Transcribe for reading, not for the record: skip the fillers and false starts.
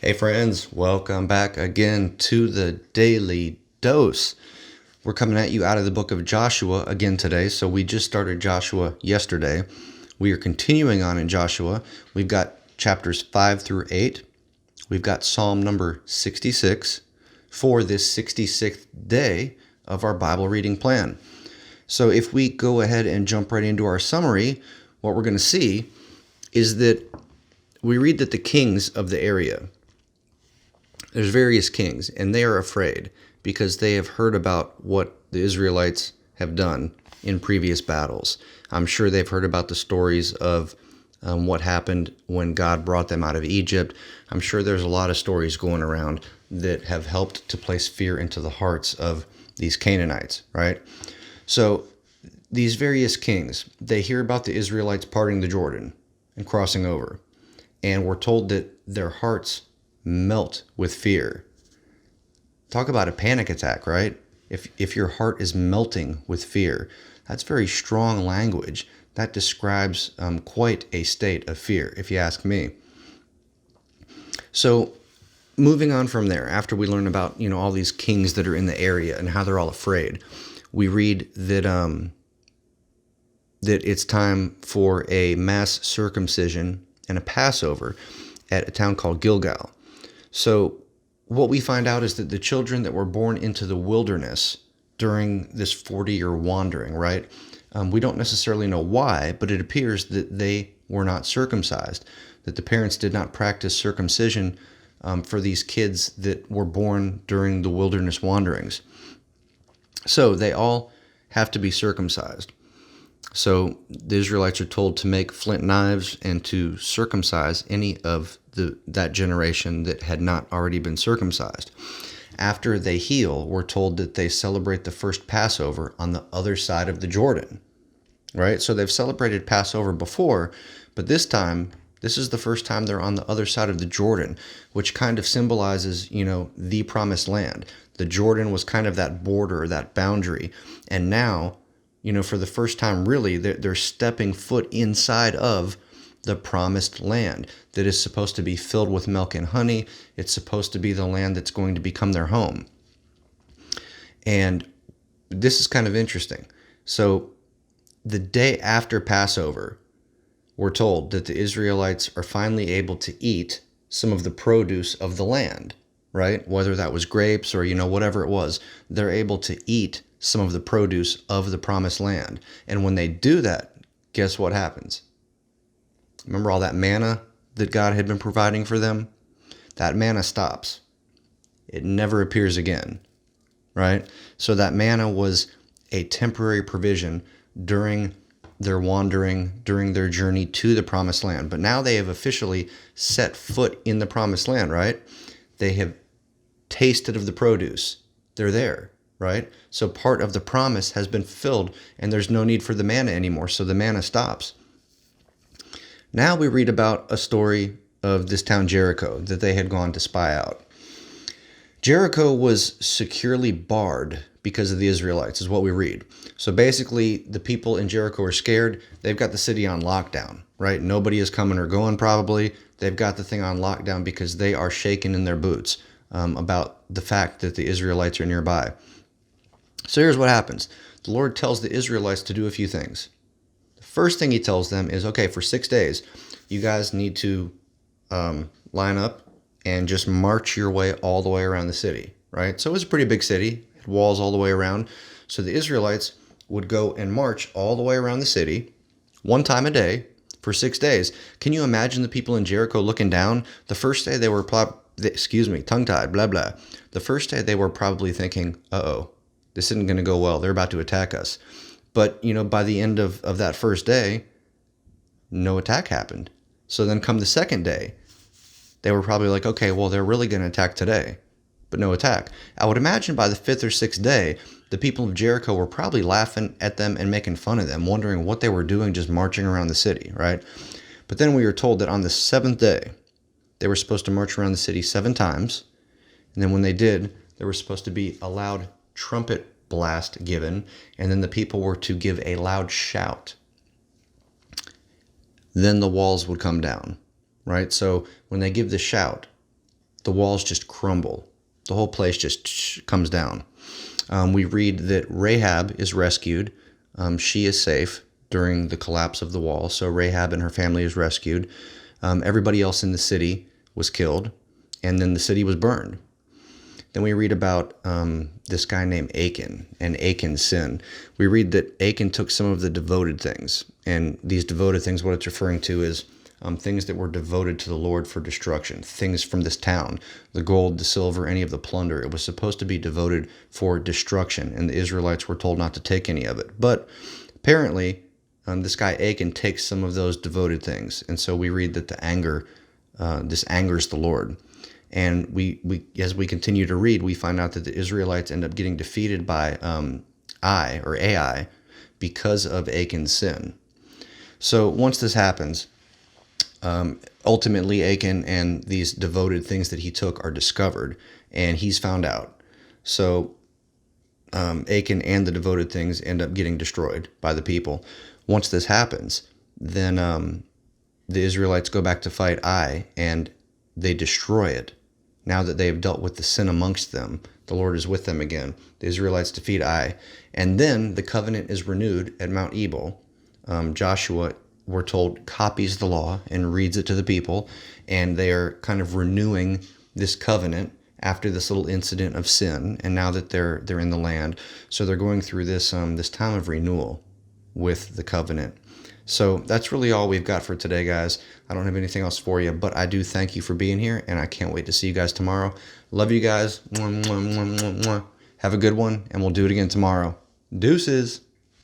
Hey friends, welcome back again to the Daily Dose. We're coming at you out of the book of Joshua again today. So we just started Joshua yesterday. We are continuing on in Joshua. We've got chapters 5 through 8. We've got Psalm number 66 for this 66th day of our Bible reading plan. So if we go ahead and jump right into our summary, what we're going to see is that we read that the kings of the area, there's various kings, and they are afraid because they have heard about what the Israelites have done in previous battles. I'm sure they've heard about the stories of what happened when God brought them out of Egypt. I'm sure there's a lot of stories going around that have helped to place fear into the hearts of these Canaanites, right? So these various kings, they hear about the Israelites parting the Jordan and crossing over, and we're told that their hearts melt with fear. Talk about a panic attack, right? If your heart is melting with fear, that's very strong language. That describes quite a state of fear, if you ask me. So moving on from there, after we learn about all these kings that are in the area and how they're all afraid, we read that that it's time for a mass circumcision and a Passover at a town called Gilgal. So what we find out is that the children that were born into the wilderness during this 40-year wandering, right? We don't necessarily know why, but it appears that they were not circumcised, that the parents did not practice circumcision for these kids that were born during the wilderness wanderings. So they all have to be circumcised. So the Israelites are told to make flint knives and to circumcise any of that generation that had not already been circumcised. After they heal, we're told that they celebrate the first Passover on the other side of the Jordan, right? So they've celebrated Passover before, but this time, this is the first time they're on the other side of the Jordan, which kind of symbolizes, the promised land. The Jordan was kind of that border, that boundary, and now, for the first time, really, they're stepping foot inside of the promised land that is supposed to be filled with milk and honey. It's supposed to be the land that's going to become their home. And this is kind of interesting. So the day after Passover, we're told that the Israelites are finally able to eat some of the produce of the land, right? Whether that was grapes or, whatever it was, they're able to eat some of the produce of the promised land. And when they do that, guess what happens? Remember all that manna that God had been providing for them? That manna stops. It never appears again, right? So that manna was a temporary provision during their wandering, during their journey to the promised land. But now they have officially set foot in the promised land, right? They have tasted of the produce. They're there, right? So part of the promise has been fulfilled, and there's no need for the manna anymore. So the manna stops. Now we read about a story of this town Jericho that they had gone to spy out. Jericho was securely barred because of the Israelites, is what we read. So basically, the people in Jericho are scared. They've got the city on lockdown, right? Nobody is coming or going probably. They've got the thing on lockdown because they are shaking in their boots about the fact that the Israelites are nearby. So here's what happens. The Lord tells the Israelites to do a few things. The first thing he tells them is, okay, for 6 days, you guys need to line up and just march your way all the way around the city, right? So it was a pretty big city, had walls all the way around. So the Israelites would go and march all the way around the city one time a day for 6 days. Can you imagine the people in Jericho looking down? The first day they were tongue-tied, blah, blah. The first day they were probably thinking, uh-oh, this isn't going to go well. They're about to attack us. But, by the end of that first day, no attack happened. So then come the second day, they were probably like, okay, well, they're really going to attack today, but no attack. I would imagine by the 5th or 6th day, the people of Jericho were probably laughing at them and making fun of them, wondering what they were doing just marching around the city, right? But then we were told that on the 7th day, they were supposed to march around the city 7 times. And then when they did, there was supposed to be a loud trumpet blast given, and then the people were to give a loud shout. Then the walls would come down, right? So when they give the shout, the walls just crumble. The whole place just comes down. We read that Rahab is rescued. She is safe during the collapse of the wall. So Rahab and her family is rescued. Everybody else in the city was killed, and then the city was burned. Then we read about this guy named Achan and Achan's sin. We read that Achan took some of the devoted things, and these devoted things, what it's referring to is things that were devoted to the Lord for destruction, things from this town, the gold, the silver, any of the plunder. It was supposed to be devoted for destruction, and the Israelites were told not to take any of it. But apparently, this guy Achan takes some of those devoted things, and so we read that this angers the Lord. And we as we continue to read, we find out that the Israelites end up getting defeated by Ai because of Achan's sin. So once this happens, ultimately Achan and these devoted things that he took are discovered, and he's found out. So Achan and the devoted things end up getting destroyed by the people. Once this happens, then the Israelites go back to fight Ai, and they destroy it. Now that they have dealt with the sin amongst them, the Lord is with them again. The Israelites defeat Ai. And then the covenant is renewed at Mount Ebal. Joshua, we're told, copies the law and reads it to the people. And they are kind of renewing this covenant after this little incident of sin. And now that they're in the land. So they're going through this time of renewal with the covenant. So that's really all we've got for today, guys. I don't have anything else for you, but I do thank you for being here, and I can't wait to see you guys tomorrow. Love you guys. Have a good one, and we'll do it again tomorrow. Deuces.